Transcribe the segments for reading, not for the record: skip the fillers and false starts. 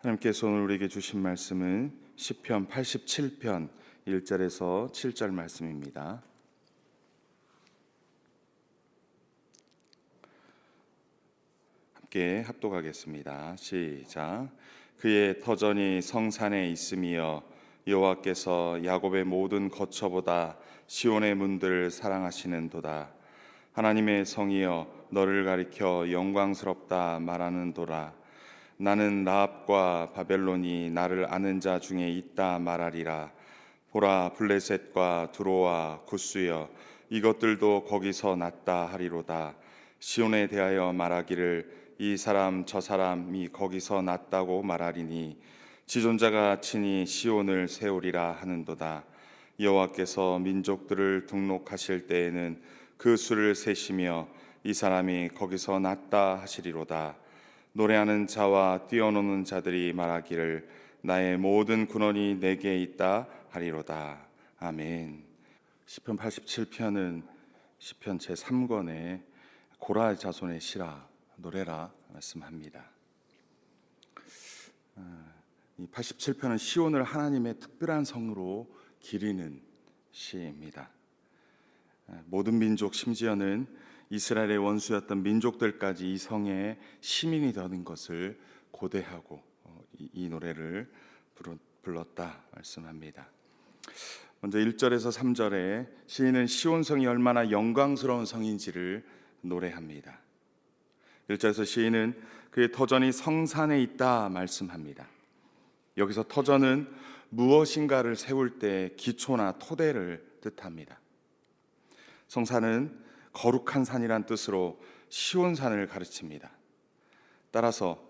하나님께서 오늘 우리에게 주신 말씀은 시편 87편 1절에서 7절 말씀입니다. 함께 합독하겠습니다. 시작. 그의 터전이 성산에 있으며 여호와께서 야곱의 모든 거처보다 시온의 문들을 사랑하시는도다. 하나님의 성이여 너를 가리켜 영광스럽다 말하는도다. 나는 라합과 바벨론이 나를 아는 자 중에 있다 말하리라. 보라, 블레셋과 두로와 구스여 이것들도 거기서 났다 하리로다. 시온에 대하여 말하기를 이 사람 저 사람이 거기서 났다고 말하리니 지존자가 친히 시온을 세우리라 하는도다. 여호와께서 민족들을 등록하실 때에는 그 수를 세시며 이 사람이 거기서 났다 하시리로다. 노래하는 자와 뛰어노는 자들이 말하기를 나의 모든 근원이 내게 있다 하리로다. 아멘. 시편 87편은 시편 제3권의 고라 자손의 시라 노래라 말씀합니다. 이 87편은 시온을 하나님의 특별한 성으로 기리는 시입니다. 모든 민족, 심지어는 이스라엘의 원수였던 민족들까지 이 성의 시민이 되는 것을 고대하고 이 노래를 불렀다 말씀합니다. 먼저 1절에서 3절에 시인은 시온성이 얼마나 영광스러운 성인지를 노래합니다. 1절에서 시인은 그의 터전이 성산에 있다 말씀합니다. 여기서 터전은 무엇인가를 세울 때 기초나 토대를 뜻합니다. 성산은 거룩한 산이란 뜻으로 시온산을 가르칩니다. 따라서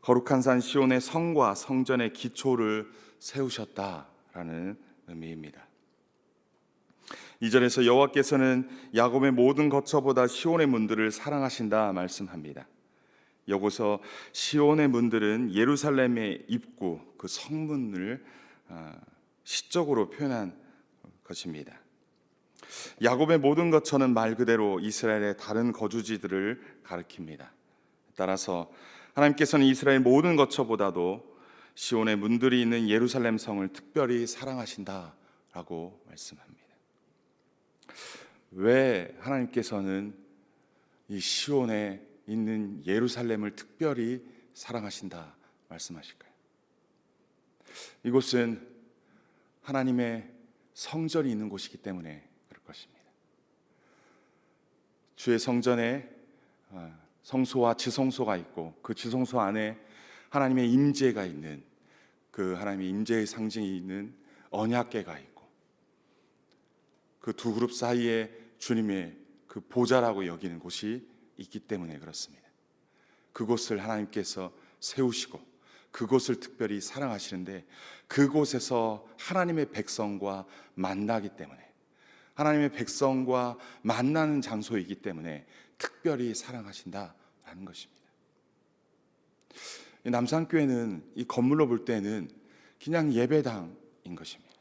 거룩한 산 시온의 성과 성전의 기초를 세우셨다라는 의미입니다. 2절에서 여호와께서는 야곱의 모든 거처보다 시온의 문들을 사랑하신다 말씀합니다. 여기서 시온의 문들은 예루살렘의 입구, 그 성문을 시적으로 표현한 것입니다. 야곱의 모든 거처는 말 그대로 이스라엘의 다른 거주지들을 가리킵니다. 따라서 하나님께서는 이스라엘 모든 거처보다도 시온의 문들이 있는 예루살렘 성을 특별히 사랑하신다라고 말씀합니다. 왜 하나님께서는 이 시온에 있는 예루살렘을 특별히 사랑하신다 말씀하실까요? 이곳은 하나님의 성전이 있는 곳이기 때문에 그럴 것입니다. 주의 성전에 성소와 지성소가 있고 그 지성소 안에 하나님의 임재가 있는, 그 하나님의 임재의 상징이 있는 언약궤가 있고 그 두 그룹 사이에 주님의 그 보좌라고 여기는 곳이 있기 때문에 그렇습니다. 그곳을 하나님께서 세우시고 그곳을 특별히 사랑하시는데, 그곳에서 하나님의 백성과 만나기 때문에, 하나님의 백성과 만나는 장소이기 때문에 특별히 사랑하신다라는 것입니다. 남산교회는 이 건물로 볼 때는 그냥 예배당인 것입니다.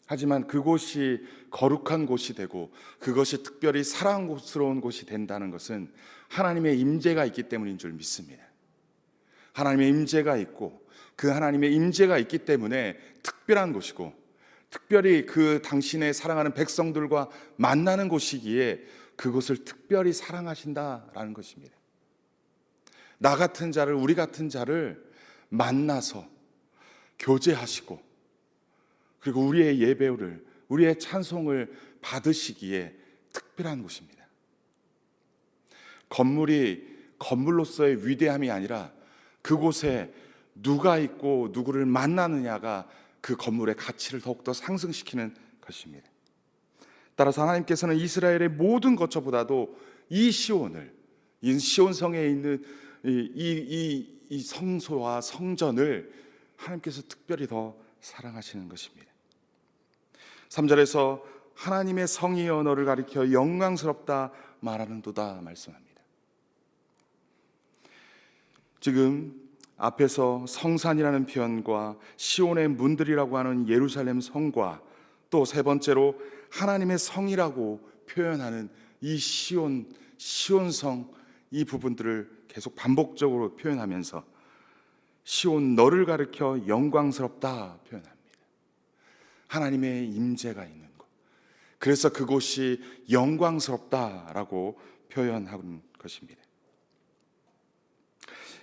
하지만 그곳이 거룩한 곳이 되고 그것이 특별히 사랑스러운 곳이 된다는 것은 하나님의 임재가 있기 때문인 줄 믿습니다. 하나님의 임재가 있고 그 하나님의 임재가 있기 때문에 특별한 곳이고, 특별히 그 당신의 사랑하는 백성들과 만나는 곳이기에 그곳을 특별히 사랑하신다라는 것입니다. 나 같은 자를, 우리 같은 자를 만나서 교제하시고, 그리고 우리의 예배를, 우리의 찬송을 받으시기에 특별한 곳입니다. 건물이 건물로서의 위대함이 아니라 그곳에 누가 있고 누구를 만나느냐가 그 건물의 가치를 더욱더 상승시키는 것입니다. 따라서 하나님께서는 이스라엘의 모든 거처보다도 이 시온을, 이 시온성에 있는 이 성소와 성전을 하나님께서 특별히 더 사랑하시는 것입니다. 3절에서 하나님의 성이여 너를 가리켜 영광스럽다 말하는도다 말씀합니다. 지금 앞에서 성산이라는 표현과 시온의 문들이라고 하는 예루살렘 성과, 또 세 번째로 하나님의 성이라고 표현하는 이 시온성, 이 부분들을 계속 반복적으로 표현하면서 시온 너를 가리켜 영광스럽다 표현합니다. 하나님의 임재가 있는 곳. 그래서 그곳이 영광스럽다라고 표현한 것입니다.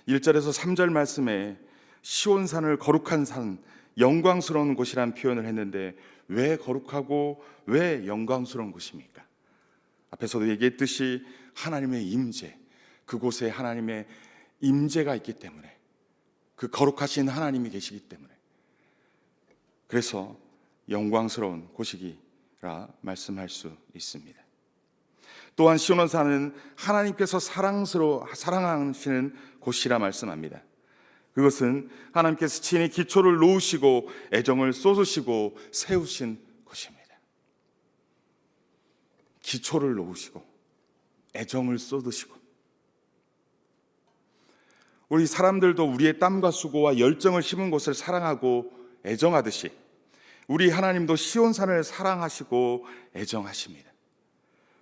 1절에서 3절 말씀에 시온산을 거룩한 산, 영광스러운 곳이란 표현을 했는데 왜 거룩하고 왜 영광스러운 곳입니까? 앞에서도 얘기했듯이 하나님의 임재, 그곳에 하나님의 임재가 있기 때문에, 그 거룩하신 하나님이 계시기 때문에, 그래서 영광스러운 곳이기라 말씀할 수 있습니다. 또한 시온산은 하나님께서 사랑하시는 곳이라 말씀합니다. 그것은 하나님께서 친히 기초를 놓으시고 애정을 쏟으시고 세우신 곳입니다. 기초를 놓으시고 애정을 쏟으시고, 우리 사람들도 우리의 땀과 수고와 열정을 심은 곳을 사랑하고 애정하듯이 우리 하나님도 시온산을 사랑하시고 애정하십니다.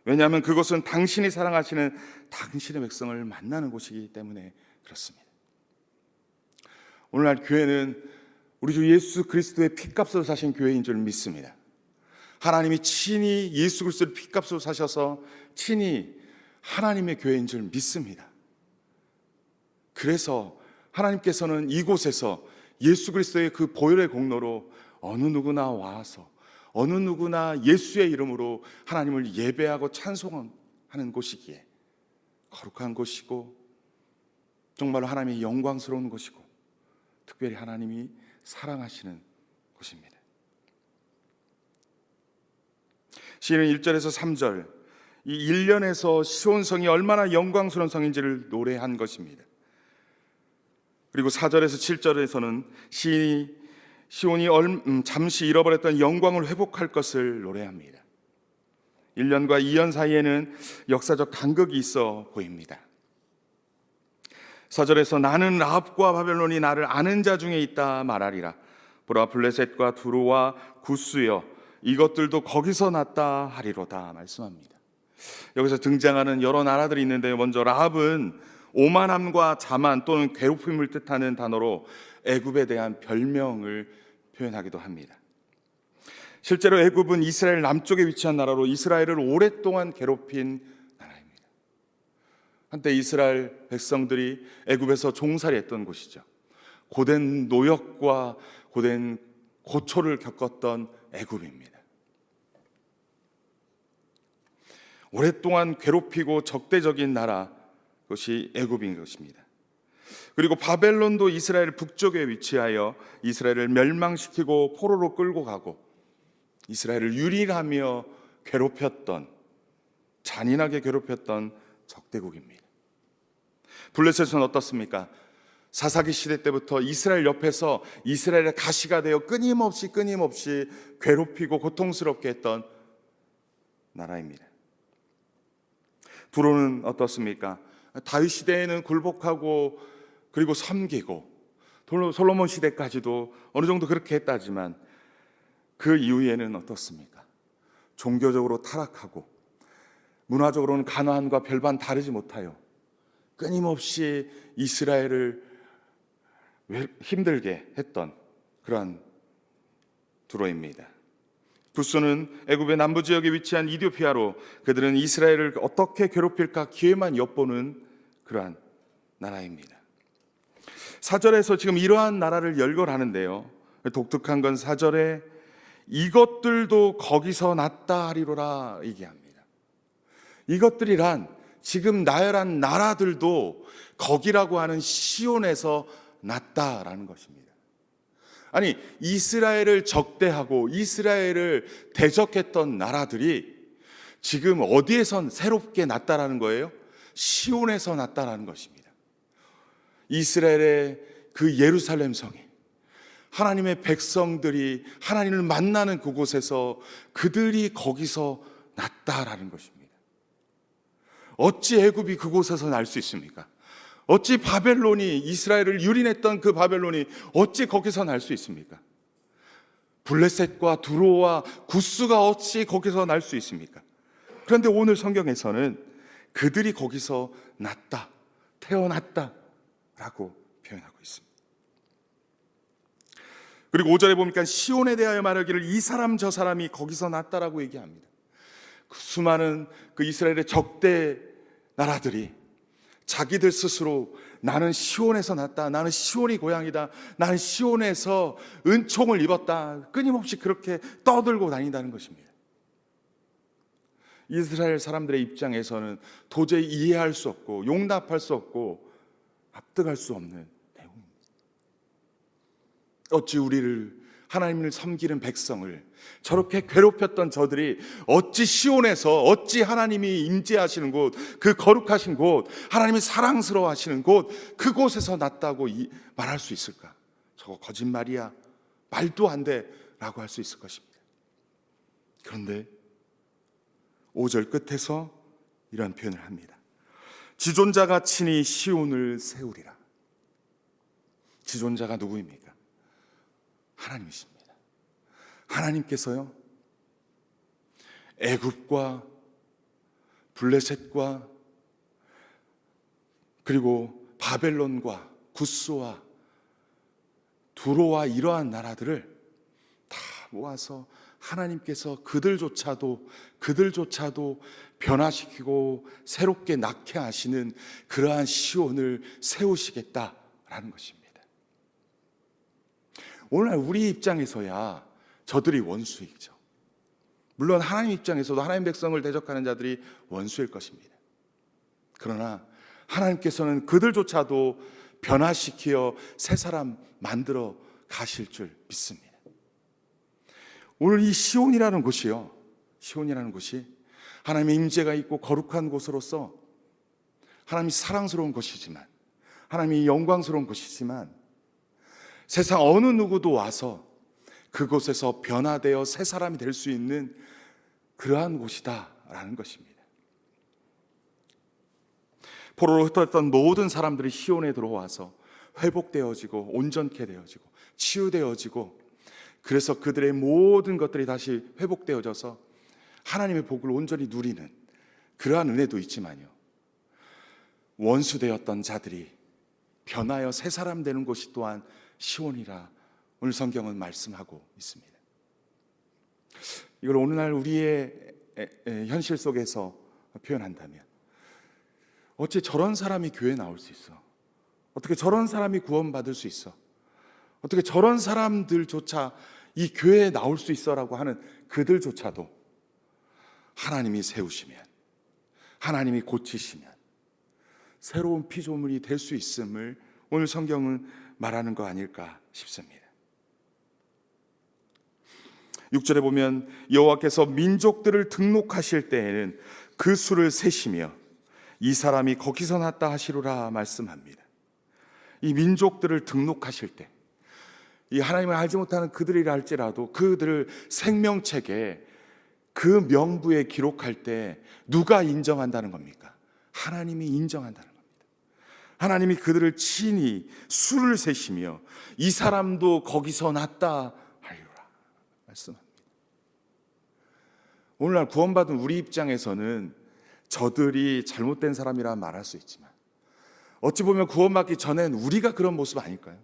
왜냐하면 그것은 당신이 사랑하시는 당신의 백성을 만나는 곳이기 때문에 그렇습니다. 오늘날 교회는 우리 주 예수 그리스도의 피값으로 사신 교회인 줄 믿습니다. 하나님이 친히 예수 그리스도를 피값으로 사셔서 친히 하나님의 교회인 줄 믿습니다. 그래서 하나님께서는 이곳에서 예수 그리스도의 그 보혈의 공로로 어느 누구나 와서 어느 누구나 예수의 이름으로 하나님을 예배하고 찬송하는 곳이기에 거룩한 곳이고 정말로 하나님의 영광스러운 곳이고 특별히 하나님이 사랑하시는 곳입니다. 시인은 1절에서 3절 이 1년에서 시온성이 얼마나 영광스러운 성인지를 노래한 것입니다. 그리고 4절에서 7절에서는 시온이 잠시 잃어버렸던 영광을 회복할 것을 노래합니다. 1년과 2년 사이에는 역사적 간극이 있어 보입니다. 4절에서 나는 라합과 바벨론이 나를 아는 자 중에 있다 말하리라. 보라 블레셋과 두로와 구스여 이것들도 거기서 났다 하리로다 말씀합니다. 여기서 등장하는 여러 나라들이 있는데 먼저 라합은 오만함과 자만 또는 괴롭힘을 뜻하는 단어로 애굽에 대한 별명을 표현하기도 합니다. 실제로 애굽은 이스라엘 남쪽에 위치한 나라로 이스라엘을 오랫동안 괴롭힌 나라입니다. 한때 이스라엘 백성들이 애굽에서 종살이했던 곳이죠. 고된 노역과 고된 고초를 겪었던 애굽입니다. 오랫동안 괴롭히고 적대적인 나라, 그것이 애굽인 것입니다. 그리고 바벨론도 이스라엘 북쪽에 위치하여 이스라엘을 멸망시키고 포로로 끌고 가고 이스라엘을 유린하며 괴롭혔던, 잔인하게 괴롭혔던 적대국입니다. 블레셋은 어떻습니까? 사사기 시대 때부터 이스라엘 옆에서 이스라엘의 가시가 되어 끊임없이 괴롭히고 고통스럽게 했던 나라입니다. 두로는 어떻습니까? 다윗 시대에는 굴복하고 그리고 섬기고 솔로몬 시대까지도 어느 정도 그렇게 했다지만 그 이후에는 어떻습니까? 종교적으로 타락하고 문화적으로는 가나안과 별반 다르지 못하여 끊임없이 이스라엘을 힘들게 했던 그러한 두로입니다. 구스는 애굽의 남부 지역에 위치한 이디오피아로 그들은 이스라엘을 어떻게 괴롭힐까 기회만 엿보는 그러한 나라입니다. 4절에서 지금 이러한 나라를 열거하는데요, 독특한 건 4절에 이것들도 거기서 났다 하리로라 얘기합니다. 이것들이란 지금 나열한 나라들도 거기라고 하는 시온에서 났다라는 것입니다. 아니, 이스라엘을 적대하고 이스라엘을 대적했던 나라들이 지금 어디에선 새롭게 났다라는 거예요? 시온에서 났다라는 것입니다. 이스라엘의 그 예루살렘 성에 하나님의 백성들이 하나님을 만나는 그곳에서 그들이 거기서 났다라는 것입니다. 어찌 애굽이 그곳에서 날 수 있습니까? 어찌 바벨론이 이스라엘을 유린했던 그 바벨론이 어찌 거기서 날 수 있습니까? 블레셋과 두로와 구스가 어찌 거기서 날 수 있습니까? 그런데 오늘 성경에서는 그들이 거기서 났다, 태어났다 라고 표현하고 있습니다. 그리고 5절에 보니까 시온에 대하여 말하기를 이 사람 저 사람이 거기서 났다라고 얘기합니다. 그 수많은 그 이스라엘의 적대 나라들이 자기들 스스로 나는 시온에서 났다, 나는 시온이 고향이다, 나는 시온에서 은총을 입었다, 끊임없이 그렇게 떠들고 다닌다는 것입니다. 이스라엘 사람들의 입장에서는 도저히 이해할 수 없고 용납할 수 없고 납득할 수 없는 내용입니다. 어찌 우리를, 하나님을 섬기는 백성을 저렇게 괴롭혔던 저들이 어찌 시온에서, 어찌 하나님이 임재하시는 곳, 그 거룩하신 곳, 하나님이 사랑스러워하시는 곳, 그곳에서 났다고 말할 수 있을까? 저거 거짓말이야, 말도 안 돼 라고 할 수 있을 것입니다. 그런데 5절 끝에서 이런 표현을 합니다. 지존자가 친히 시온을 세우리라. 지존자가 누구입니까? 하나님이십니다. 하나님께서요, 애굽과 블레셋과 그리고 바벨론과 구스와 두로와 이러한 나라들을 다 모아서 하나님께서 그들조차도 변화시키고 새롭게 낳게 하시는 그러한 시온을 세우시겠다라는 것입니다. 오늘날 우리 입장에서야 저들이 원수이죠. 물론 하나님 입장에서도 하나님 백성을 대적하는 자들이 원수일 것입니다. 그러나 하나님께서는 그들조차도 변화시키어 새 사람 만들어 가실 줄 믿습니다. 오늘 이 시온이라는 곳이요, 시온이라는 곳이 하나님의 임재가 있고 거룩한 곳으로서 하나님이 사랑스러운 곳이지만, 하나님이 영광스러운 곳이지만, 세상 어느 누구도 와서 그곳에서 변화되어 새 사람이 될 수 있는 그러한 곳이다라는 것입니다. 포로로 흩어졌던 모든 사람들이 시온에 들어와서 회복되어지고 온전케 되어지고 치유되어지고, 그래서 그들의 모든 것들이 다시 회복되어져서 하나님의 복을 온전히 누리는 그러한 은혜도 있지만요, 원수되었던 자들이 변하여 새 사람 되는 곳이 또한 시온이라 오늘 성경은 말씀하고 있습니다. 이걸 오늘날 우리의 현실 속에서 표현한다면, 어찌 저런 사람이 교회에 나올 수 있어? 어떻게 저런 사람이 구원받을 수 있어? 어떻게 저런 사람들조차 이 교회에 나올 수 있어라고 하는 그들조차도 하나님이 세우시면, 하나님이 고치시면 새로운 피조물이 될 수 있음을 오늘 성경은 말하는 거 아닐까 싶습니다. 6절에 보면 여호와께서 민족들을 등록하실 때에는 그 수를 세시며 이 사람이 거기서 났다 하시리라 말씀합니다. 이 민족들을 등록하실 때, 이 하나님을 알지 못하는 그들이라 할지라도 그들을 생명책에 그 명부에 기록할 때 누가 인정한다는 겁니까? 하나님이 인정한다는 겁니다. 하나님이 그들을 친히 수를 세시며 이 사람도 거기서 났다 하리라 말씀합니다. 오늘날 구원받은 우리 입장에서는 저들이 잘못된 사람이라 말할 수 있지만, 어찌 보면 구원받기 전엔 우리가 그런 모습 아닐까요?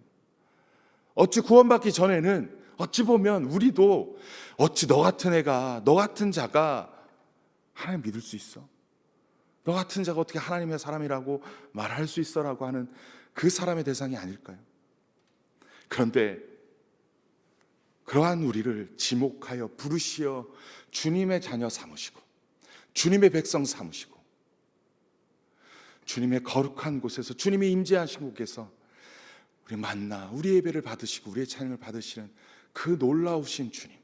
어찌 구원받기 전에는 어찌 보면 우리도 어찌 너 같은 애가, 너 같은 자가 하나님 믿을 수 있어? 너 같은 자가 어떻게 하나님의 사람이라고 말할 수 있어라고 하는 그 사람의 대상이 아닐까요? 그런데 그러한 우리를 지목하여 부르시어 주님의 자녀 삼으시고 주님의 백성 삼으시고 주님의 거룩한 곳에서, 주님이 임재하신 곳에서 우리 만나, 우리 예배를 받으시고 우리의 찬양을 받으시는 그 놀라우신 주님,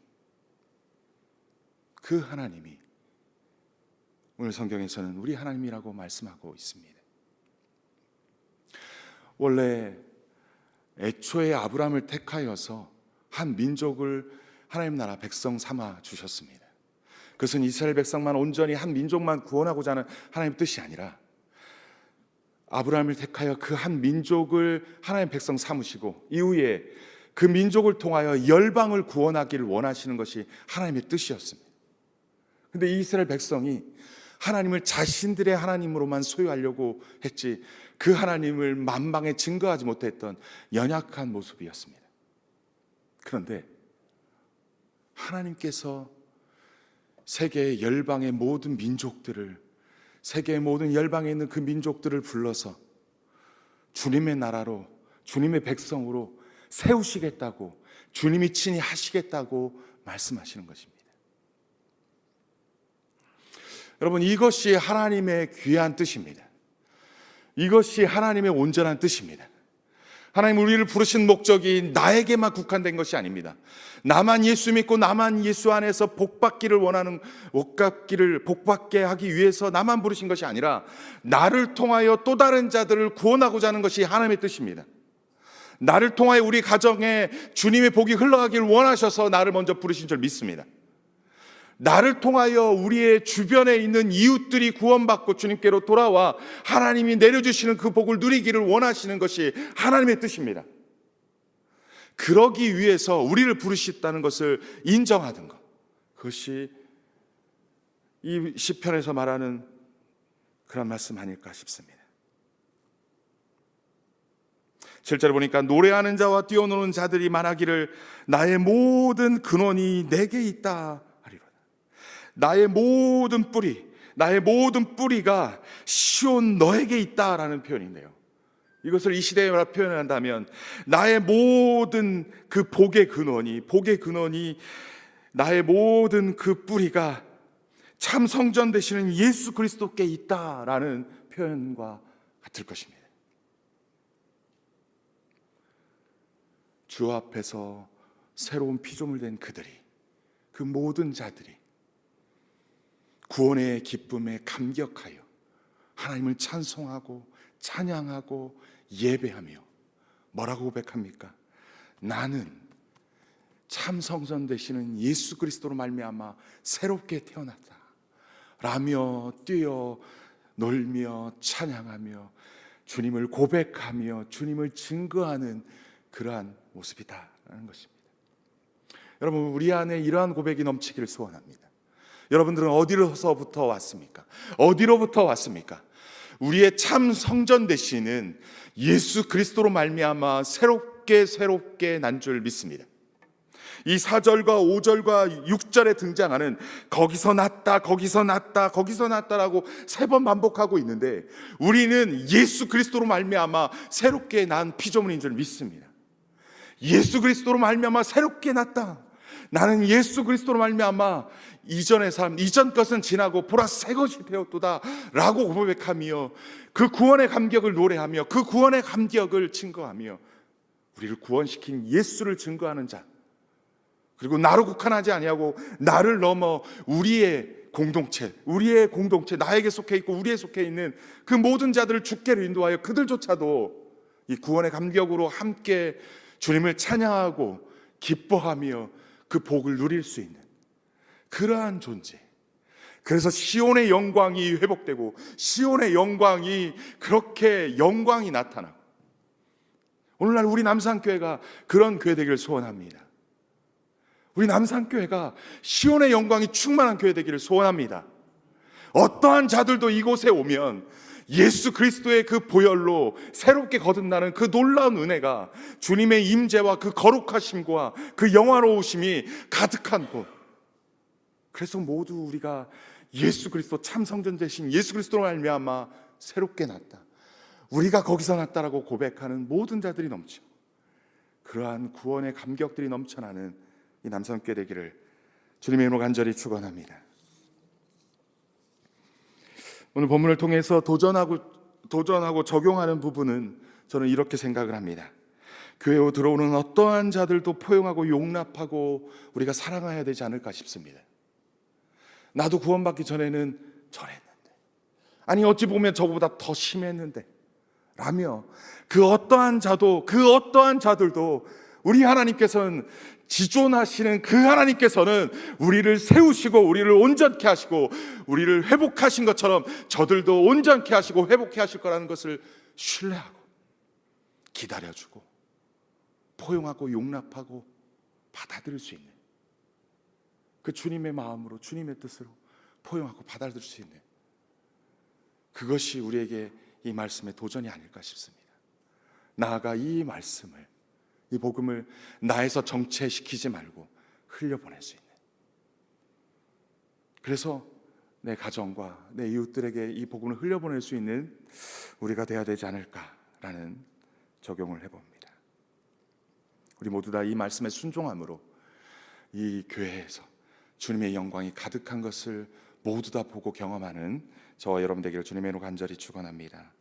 그 하나님이 오늘 성경에서는 우리 하나님이라고 말씀하고 있습니다. 원래 애초에 아브라함을 택하여서 한 민족을 하나님 나라 백성 삼아 주셨습니다. 그것은 이스라엘 백성만 온전히 한 민족만 구원하고자 하는 하나님의 뜻이 아니라 아브라함을 택하여 그 한 민족을 하나님 백성 삼으시고 이후에 그 민족을 통하여 열방을 구원하기를 원하시는 것이 하나님의 뜻이었습니다. 그런데 이스라엘 백성이 하나님을 자신들의 하나님으로만 소유하려고 했지 그 하나님을 만방에 증거하지 못했던 연약한 모습이었습니다. 그런데 하나님께서 세계의 열방의 모든 민족들을, 세계의 모든 열방에 있는 그 민족들을 불러서 주님의 나라로, 주님의 백성으로 세우시겠다고, 주님이 친히 하시겠다고 말씀하시는 것입니다. 여러분, 이것이 하나님의 귀한 뜻입니다. 이것이 하나님의 온전한 뜻입니다. 하나님 우리를 부르신 목적이 나에게만 국한된 것이 아닙니다. 나만 예수 믿고 나만 예수 안에서 복받기를 원하는, 복받게 하기 위해서 나만 부르신 것이 아니라 나를 통하여 또 다른 자들을 구원하고자 하는 것이 하나님의 뜻입니다. 나를 통하여 우리 가정에 주님의 복이 흘러가길 원하셔서 나를 먼저 부르신 줄 믿습니다. 나를 통하여 우리의 주변에 있는 이웃들이 구원받고 주님께로 돌아와 하나님이 내려주시는 그 복을 누리기를 원하시는 것이 하나님의 뜻입니다. 그러기 위해서 우리를 부르셨다는 것을 인정하는 것, 그것이 이 시편에서 말하는 그런 말씀 아닐까 싶습니다. 7절에 보니까 노래하는 자와 뛰어노는 자들이 말하기를 나의 모든 근원이 내게 있다 하리로다. 나의 모든 뿌리가 시온 너에게 있다라는 표현인데요. 이것을 이 시대에 표현한다면 나의 모든 그 복의 근원이 나의 모든 그 뿌리가 참 성전 되시는 예수 그리스도께 있다라는 표현과 같을 것입니다. 주 앞에서 새로운 피조물 된 그들이, 그 모든 자들이 구원의 기쁨에 감격하여 하나님을 찬송하고 찬양하고 예배하며 뭐라고 고백합니까? 나는 참 성전 되시는 예수 그리스도로 말미암아 새롭게 태어났다 라며 뛰어 놀며 찬양하며 주님을 고백하며 주님을 증거하는 그러한 모습이다라는 것입니다. 여러분, 우리 안에 이러한 고백이 넘치기를 소원합니다. 여러분들은 어디로서부터 왔습니까? 어디로부터 왔습니까? 우리의 참 성전 되시는 예수 그리스도로 말미암아 새롭게 난 줄 믿습니다. 이 4절과 5절과 6절에 등장하는 거기서 났다 라고 3번 반복하고 있는데 우리는 예수 그리스도로 말미암아 새롭게 난 피조물인 줄 믿습니다. 예수 그리스도로 말미암아 새롭게 났다. 나는 예수 그리스도로 말미암아 이전의 삶, 이전 것은 지나고 보라 새 것이 되었도다 라고 고백하며 그 구원의 감격을 노래하며 그 구원의 감격을 증거하며 우리를 구원시킨 예수를 증거하는 자, 그리고 나로 국한하지 아니하고 나를 넘어 우리의 공동체, 나에게 속해 있고 우리에 속해 있는 그 모든 자들을 주께로 인도하여 그들조차도 이 구원의 감격으로 함께 주님을 찬양하고 기뻐하며 그 복을 누릴 수 있는 그러한 존재. 그래서 시온의 영광이 회복되고 시온의 영광이 그렇게 영광이 나타나고 오늘날 우리 남산교회가 그런 교회 되기를 소원합니다. 우리 남산교회가 시온의 영광이 충만한 교회 되기를 소원합니다. 어떠한 자들도 이곳에 오면 예수 그리스도의 그 보혈로 새롭게 거듭나는 그 놀라운 은혜가 주님의 임재와 그 거룩하심과 그 영화로우심이 가득한 곳. 그래서 모두 우리가 예수 그리스도 참 성전 되신 예수 그리스도로 말미암아 새롭게 났다, 우리가 거기서 났다라고 고백하는 모든 자들이 넘치고 그러한 구원의 감격들이 넘쳐나는 이 남산교회 되기를 주님의 이름으로 간절히 축원합니다. 오늘 본문을 통해서 도전하고 적용하는 부분은 저는 이렇게 생각을 합니다. 교회로 들어오는 어떠한 자들도 포용하고 용납하고 우리가 사랑해야 되지 않을까 싶습니다. 나도 구원받기 전에는 저랬는데, 아니 어찌 보면 저보다 더 심했는데 라며 그 어떠한 자들도 우리 하나님께서는 지존하시는 그 하나님께서는 우리를 세우시고 우리를 온전케 하시고 우리를 회복하신 것처럼 저들도 온전케 하시고 회복케 하실 거라는 것을 신뢰하고 기다려주고 포용하고 용납하고 받아들일 수 있는 그 주님의 마음으로 주님의 뜻으로 포용하고 받아들일 수 있는 그것이 우리에게 이 말씀의 도전이 아닐까 싶습니다. 나아가 이 말씀을 이 복음을 나에서 정체시키지 말고 흘려보낼 수 있는, 그래서 내 가정과 내 이웃들에게 이 복음을 흘려보낼 수 있는 우리가 되어야 되지 않을까라는 적용을 해봅니다. 우리 모두 다 이 말씀에 순종함으로 이 교회에서 주님의 영광이 가득한 것을 모두 다 보고 경험하는 저와 여러분 되기를 주님의 이름으로 간절히 축원합니다.